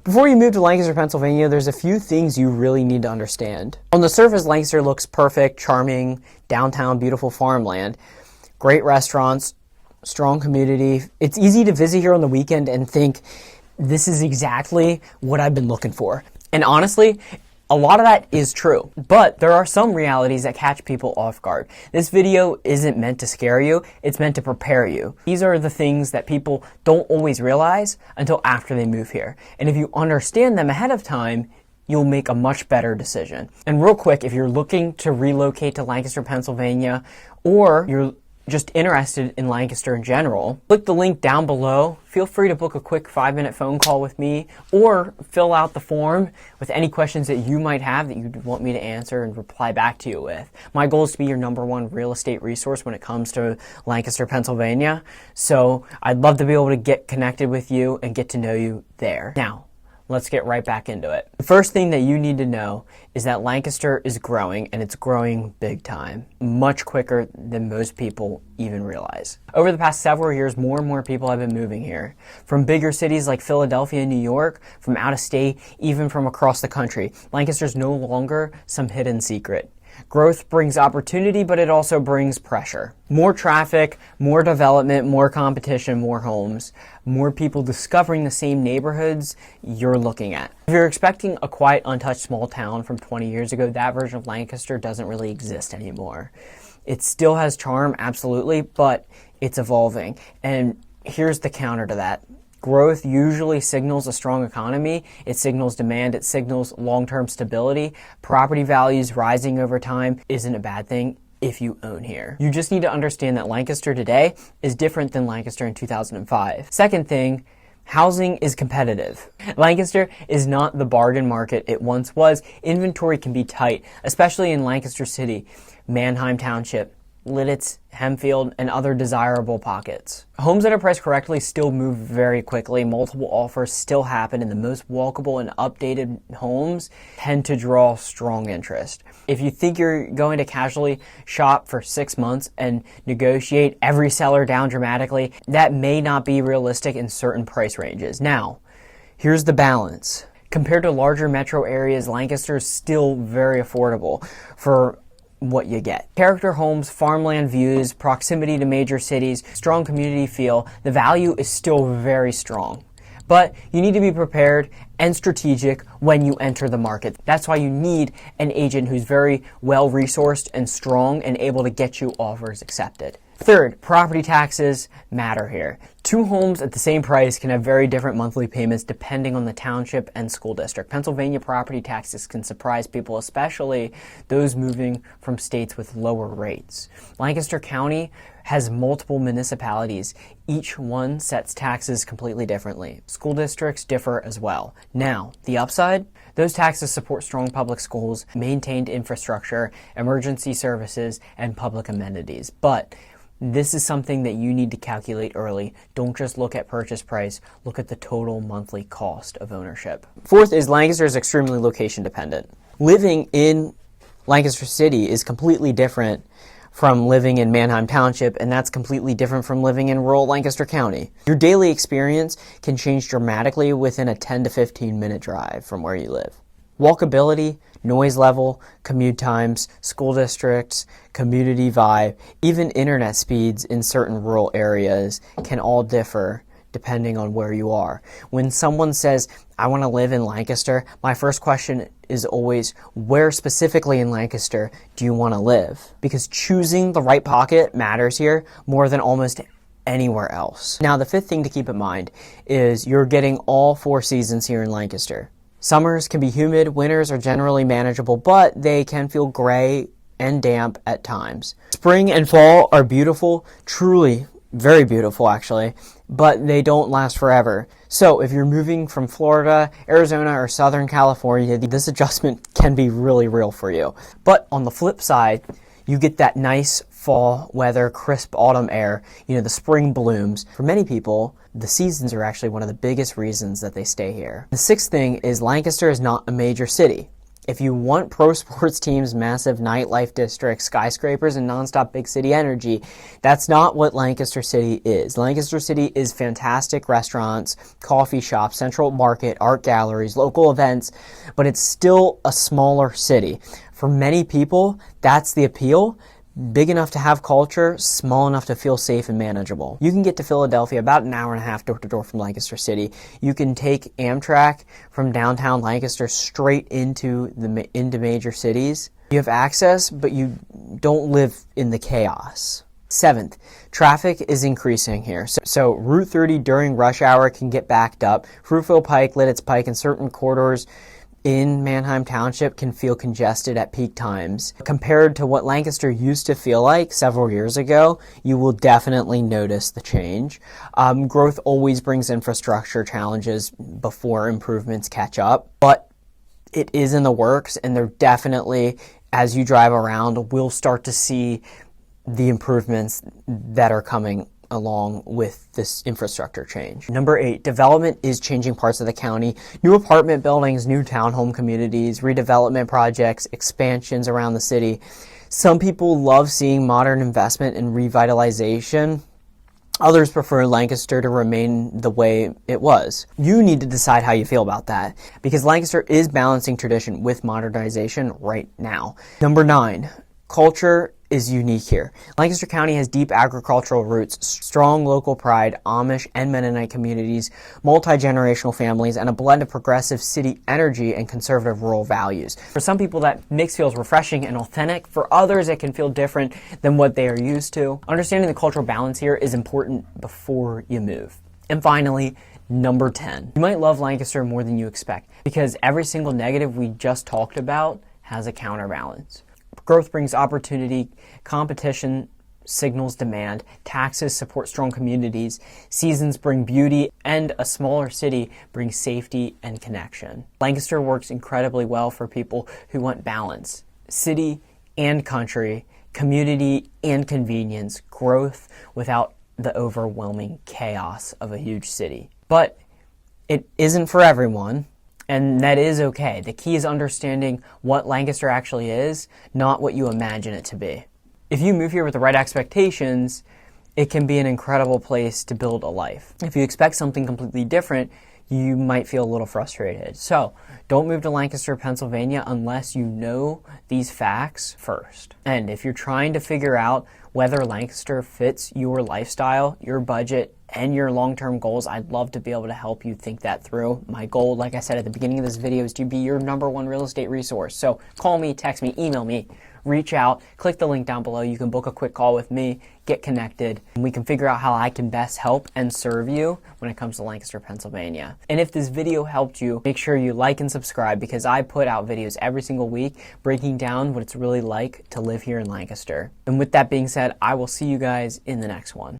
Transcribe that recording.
Before you move to Lancaster, Pennsylvania, there's a few things you really need to understand. On the surface, Lancaster looks perfect, charming, downtown, beautiful farmland, great restaurants, strong community. It's easy to visit here on the weekend and think, this is exactly what I've been looking for. And honestly, a lot of that is true, but there are some realities that catch people off guard. This video isn't meant to scare you, it's meant to prepare you. These are the things that people don't always realize until after they move here. And if you understand them ahead of time, you'll make a much better decision. And real quick, if you're looking to relocate to Lancaster, Pennsylvania, or you're just interested in Lancaster in general, click the link down below. Feel free to book a quick 5-minute phone call with me or fill out the form with any questions that you might have that you'd want me to answer and reply back to you with. My goal is to be your #1 real estate resource when it comes to Lancaster, Pennsylvania. So I'd love to be able to get connected with you and get to know you there. Now, let's get right back into it. The first thing that you need to know is that Lancaster is growing, and it's growing big time, much quicker than most people even realize. Over the past several years, more and more people have been moving here. From bigger cities like Philadelphia and New York, from out of state, even from across the country. Lancaster's no longer some hidden secret. Growth brings opportunity, but it also brings pressure. More traffic, more development, more competition, more homes, more people discovering the same neighborhoods you're looking at. If you're expecting a quiet, untouched small town from 20 years ago, that version of Lancaster doesn't really exist anymore. It still has charm, absolutely, but it's evolving. And here's the counter to that. Growth usually signals a strong economy. It signals demand. It signals long-term stability. Property values rising over time isn't a bad thing if you own here. You just need to understand that Lancaster today is different than Lancaster in 2005. Second thing, housing is competitive. Lancaster is not the bargain market it once was. Inventory can be tight, especially in Lancaster City, Manheim Township, Lidditz, Hempfield, and other desirable pockets. Homes that are priced correctly still move very quickly. Multiple offers still happen, and the most walkable and updated homes tend to draw strong interest. If you think you're going to casually shop for 6 months and negotiate every seller down dramatically, that may not be realistic in certain price ranges. Now, here's the balance. Compared to larger metro areas, Lancaster is still very affordable for what you get. Character homes, farmland views, proximity to major cities, strong community feel, the value is still very strong. But you need to be prepared and strategic when you enter the market. That's why you need an agent who's very well resourced and strong and able to get you offers accepted. Third, property taxes matter here. 2 homes at the same price can have very different monthly payments depending on the township and school district. Pennsylvania property taxes can surprise people, especially those moving from states with lower rates. Lancaster County has multiple municipalities. Each one sets taxes completely differently. School districts differ as well. Now, the upside? Those taxes support strong public schools, maintained infrastructure, emergency services, and public amenities. But this is something that you need to calculate early. Don't just look at purchase price, look at the total monthly cost of ownership. Fourth is Lancaster is extremely location dependent. Living in Lancaster City is completely different from living in Manheim Township, and that's completely different from living in rural Lancaster County. Your daily experience can change dramatically within a 10 to 15 minute drive from where you live. Walkability, noise level, commute times, school districts, community vibe, even internet speeds in certain rural areas can all differ depending on where you are. When someone says, I want to live in Lancaster, my first question is always, where specifically in Lancaster do you want to live? Because choosing the right pocket matters here more than almost anywhere else. Now, the fifth thing to keep in mind is you're getting all 4 seasons here in Lancaster. Summers can be humid, winters are generally manageable, but they can feel gray and damp at times. Spring and fall are beautiful, truly very beautiful actually, but they don't last forever. So if you're moving from Florida, Arizona, or Southern California, this adjustment can be really real for you. But on the flip side, you get that nice fall weather, crisp autumn air, the spring blooms. For many people, the seasons are actually one of the biggest reasons that they stay here. The sixth thing is Lancaster is not a major city. If you want pro sports teams, massive nightlife districts, skyscrapers, and nonstop big city energy, that's not what Lancaster City is. Lancaster City is fantastic restaurants, coffee shops, central market, art galleries, local events, but it's still a smaller city. For many people, that's the appeal. Big enough to have culture, small enough to feel safe and manageable. You can get to Philadelphia about an hour and a half door to door from Lancaster City. You can take Amtrak from downtown Lancaster straight into major cities. You have access, but you don't live in the chaos. Seventh, traffic is increasing here. So Route 30 during rush hour can get backed up. Fruitville Pike, Lidditz Pike, and certain corridors in Manheim Township can feel congested at peak times. Compared to what Lancaster used to feel like several years ago, you will definitely notice the change. Growth always brings infrastructure challenges before improvements catch up, but it is in the works, and they're definitely, as you drive around, we'll start to see the improvements that are coming along with this infrastructure change. Number 8, development is changing parts of the county. New apartment buildings, new townhome communities, redevelopment projects, expansions around the city. Some people love seeing modern investment and revitalization. Others prefer Lancaster to remain the way it was. You need to decide how you feel about that, because Lancaster is balancing tradition with modernization right now. Number 9, culture is unique here. Lancaster County has deep agricultural roots, strong local pride, Amish and Mennonite communities, multi-generational families, and a blend of progressive city energy and conservative rural values. For some people, that mix feels refreshing and authentic. For others, it can feel different than what they are used to. Understanding the cultural balance here is important before you move. And finally, number 10. You might love Lancaster more than you expect, because every single negative we just talked about has a counterbalance. Growth brings opportunity, competition signals demand, taxes support strong communities, seasons bring beauty, and a smaller city brings safety and connection. Lancaster works incredibly well for people who want balance, city and country, community and convenience, growth without the overwhelming chaos of a huge city. But it isn't for everyone. And that is okay. The key is understanding what Lancaster actually is, not what you imagine it to be. If you move here with the right expectations, it can be an incredible place to build a life. If you expect something completely different, you might feel a little frustrated. So don't move to Lancaster, Pennsylvania unless you know these facts first. And if you're trying to figure out whether Lancaster fits your lifestyle, your budget, and your long-term goals, I'd love to be able to help you think that through. My goal, like I said at the beginning of this video, is to be your #1 real estate resource. So call me, text me, email me, reach out, click the link down below. You can book a quick call with me, get connected, and we can figure out how I can best help and serve you when it comes to Lancaster, Pennsylvania. And if this video helped you, make sure you like and subscribe, because I put out videos every single week breaking down what it's really like to live here in Lancaster. And with that being said, I will see you guys in the next one.